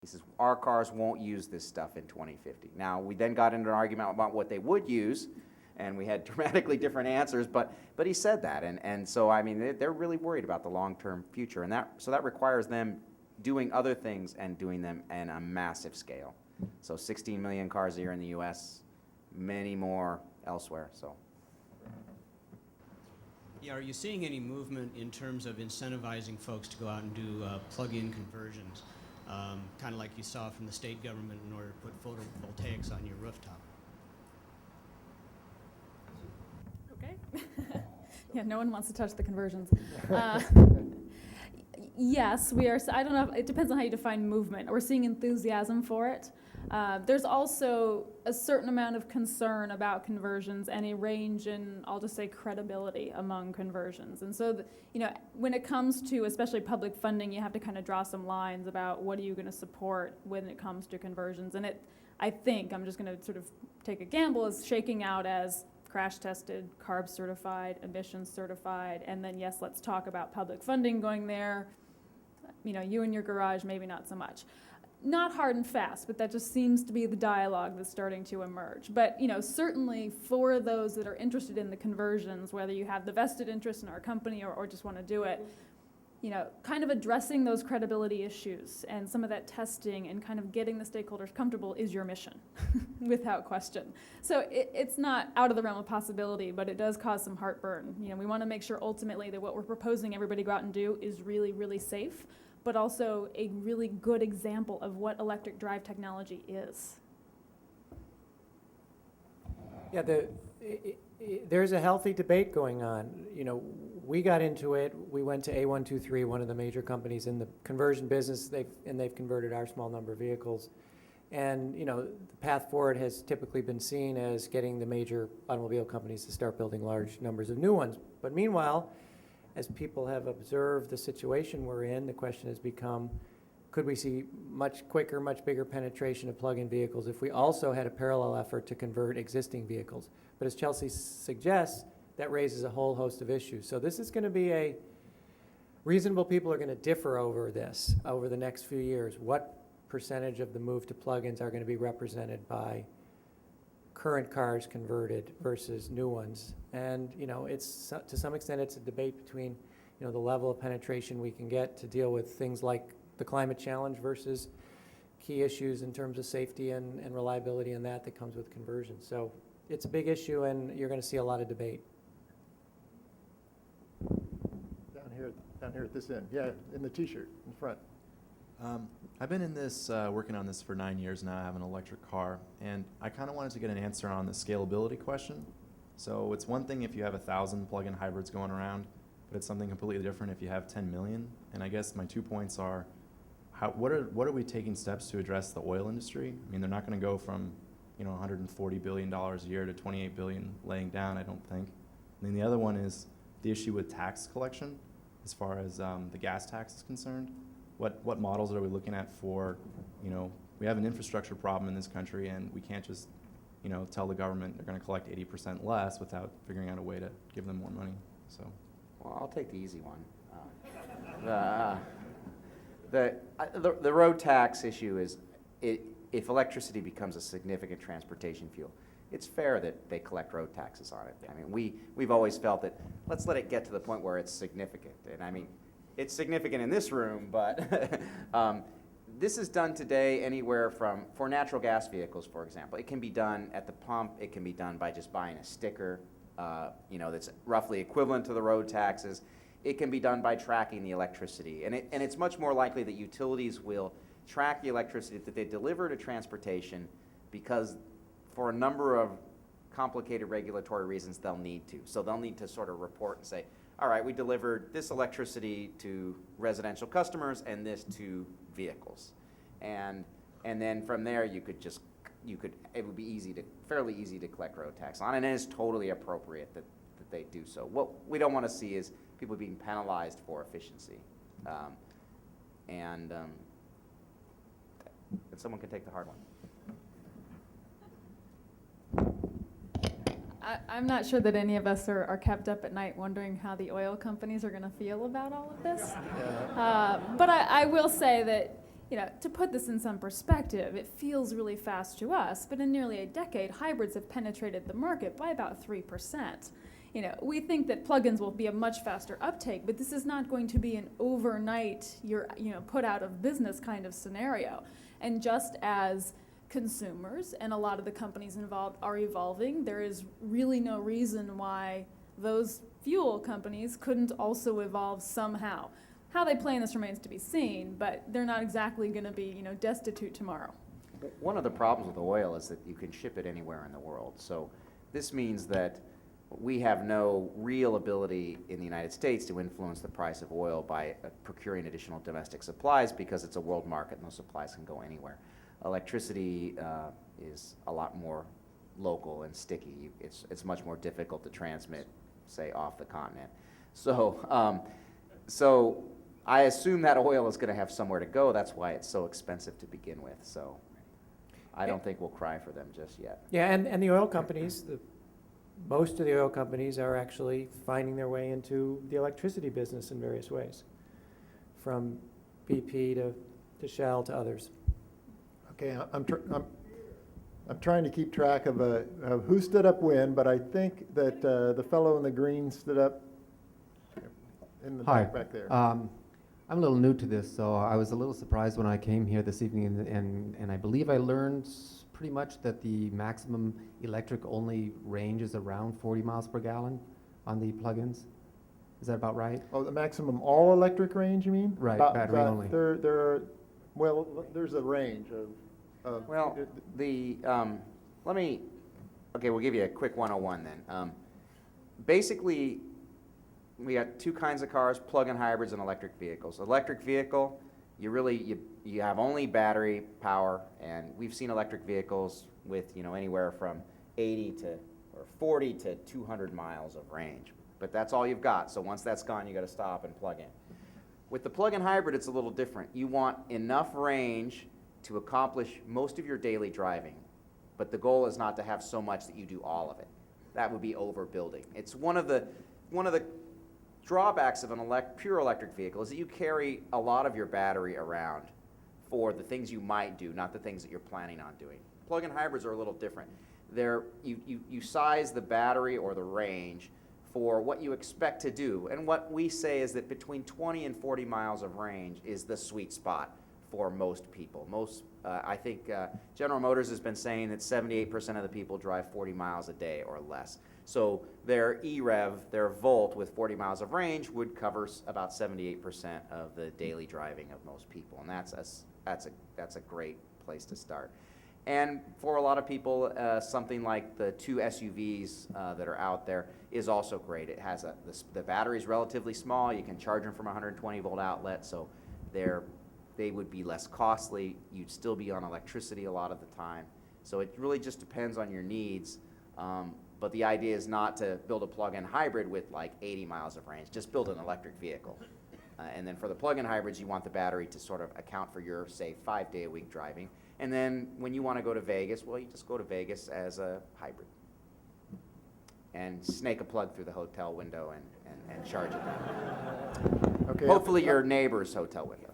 He says, our cars won't use this stuff in 2050. Now, we then got into an argument about what they would use, and we had dramatically different answers, but he said that, and so, I mean, they're really worried about the long-term future, and so that requires them doing other things and doing them in a massive scale. So 16 million cars a year in the US, many more elsewhere, so. Yeah, are you seeing any movement in terms of incentivizing folks to go out and do plug-in conversions, kind of like you saw from the state government in order to put photovoltaics on your rooftop? Okay. Yeah, no one wants to touch the conversions. Yes, we are. I don't know. It depends on how you define movement. We're seeing enthusiasm for it. There's also a certain amount of concern about conversions and a range in, I'll just say, credibility among conversions. And so, when it comes to especially public funding, you have to kind of draw some lines about what are you going to support when it comes to conversions. And I think, I'm just going to sort of take a gamble, is shaking out as crash tested, CARB certified, emissions certified, and then yes, let's talk about public funding going there. You in your garage, maybe not so much. Not hard and fast, but that just seems to be the dialogue that's starting to emerge. But certainly for those that are interested in the conversions, whether you have the vested interest in our company or just want to do it, kind of addressing those credibility issues and some of that testing and kind of getting the stakeholders comfortable is your mission, without question. So it's not out of the realm of possibility, but it does cause some heartburn. We want to make sure ultimately that what we're proposing everybody go out and do is really, really safe, but also a really good example of what electric drive technology is. Yeah, there's a healthy debate going on. We got into it. We went to A123, one of the major companies in the conversion business, they've converted our small number of vehicles. And the path forward has typically been seen as getting the major automobile companies to start building large numbers of new ones. But meanwhile, as people have observed the situation we're in, the question has become, could we see much quicker, much bigger penetration of plug-in vehicles if we also had a parallel effort to convert existing vehicles? But as Chelsea suggests, that raises a whole host of issues. So this is going to be reasonable people are going to differ over this over the next few years. What percentage of the move to plug-ins are going to be represented by current cars converted versus new ones? And it's to some extent it's a debate between the level of penetration we can get to deal with things like the climate challenge versus key issues in terms of safety and reliability and that comes with conversion. So it's a big issue, and you're going to see a lot of debate. Down here at this end. Yeah, in the T-shirt in front. I've been in this, working on this for 9 years now. I have an electric car, and I kind of wanted to get an answer on the scalability question. So it's one thing if you have 1,000 plug-in hybrids going around, but it's something completely different if you have 10 million. And I guess my 2 points are, what are we taking steps to address the oil industry? I mean, they're not going to go from $140 billion a year to $28 billion laying down, I don't think. And then the other one is the issue with tax collection as far as the gas tax is concerned. What models are we looking at for, we have an infrastructure problem in this country, and we can't just, tell the government they're going to collect 80% less without figuring out a way to give them more money. So, well, I'll take the easy one. The road tax issue is, if electricity becomes a significant transportation fuel, it's fair that they collect road taxes on it. I mean, we've always felt that let's let it get to the point where it's significant. And I mean, it's significant in this room, but this is done today anywhere from, for natural gas vehicles, for example. It can be done at the pump. It can be done by just buying a sticker, that's roughly equivalent to the road taxes. It can be done by tracking the electricity. And it's much more likely that utilities will track the electricity that they deliver to transportation, because for a number of complicated regulatory reasons they'll need to. So they'll need to sort of report and say, all right, we delivered this electricity to residential customers and this to vehicles. And then from there it would be fairly easy to collect road tax on, and it is totally appropriate that they do so. What we don't want to see is people being penalized for efficiency. And someone can take the hard one. I'm not sure that any of us are kept up at night wondering how the oil companies are going to feel about all of this. But I will say that, To put this in some perspective, it feels really fast to us, but in nearly a decade, hybrids have penetrated the market by about 3%. We think that plugins will be a much faster uptake, but this is not going to be an overnight, put out of business kind of scenario. And just as consumers and a lot of the companies involved are evolving, there is really no reason why those fuel companies couldn't also evolve somehow. How they play in this remains to be seen, but they're not exactly going to be, destitute tomorrow. One of the problems with oil is that you can ship it anywhere in the world. So this means that we have no real ability in the United States to influence the price of oil by procuring additional domestic supplies because it's a world market and those supplies can go anywhere. Electricity is a lot more local and sticky. It's much more difficult to transmit, say, off the continent. So I assume that oil is going to have somewhere to go. That's why it's so expensive to begin with. So I don't think we'll cry for them just yet. Yeah, and the oil companies, most of the oil companies are actually finding their way into the electricity business in various ways, from BP to Shell to others. Okay, I'm trying to keep track of who stood up when, but I think that the fellow in the green stood up in the back there. I'm a little new to this, so I was a little surprised when I came here this evening, and I believe I learned pretty much that the maximum electric-only range is around 40 miles per gallon on the plug-ins. Is that about right? Oh, the maximum all-electric range, you mean? Right, battery only. There's a range of. Well, we'll give you a quick 101 then. Basically, we got two kinds of cars, plug-in hybrids and electric vehicles. Electric vehicle, you have only battery power, and we've seen electric vehicles with anywhere from 40 to 200 miles of range. But that's all you've got. So once that's gone, you got to stop and plug in. With the plug-in hybrid, it's a little different. You want enough range to accomplish most of your daily driving, but the goal is not to have so much that you do all of it. That would be overbuilding. It's one of the drawbacks of an pure electric vehicle is that you carry a lot of your battery around for the things you might do, not the things that you're planning on doing. Plug-in hybrids are a little different. You size the battery or the range for what you expect to do, and what we say is that between 20 and 40 miles of range is the sweet spot for most people. I think General Motors has been saying that 78% of the people drive 40 miles a day or less. So their EREV, their Volt with 40 miles of range would cover about 78% of the daily driving of most people, and that's a great place to start. And for a lot of people, something like the two SUVs that are out there is also great. It has the battery's relatively small. You can charge them from a 120 volt outlet, so they would be less costly. You'd still be on electricity a lot of the time. So it really just depends on your needs. But the idea is not to build a plug-in hybrid with like 80 miles of range. Just build an electric vehicle. And then for the plug-in hybrids, you want the battery to sort of account for your, say, 5-day-a-week driving. And then when you want to go to Vegas, well, you just go to Vegas as a hybrid and snake a plug through the hotel window and charge it. Okay. Hopefully your neighbor's hotel window.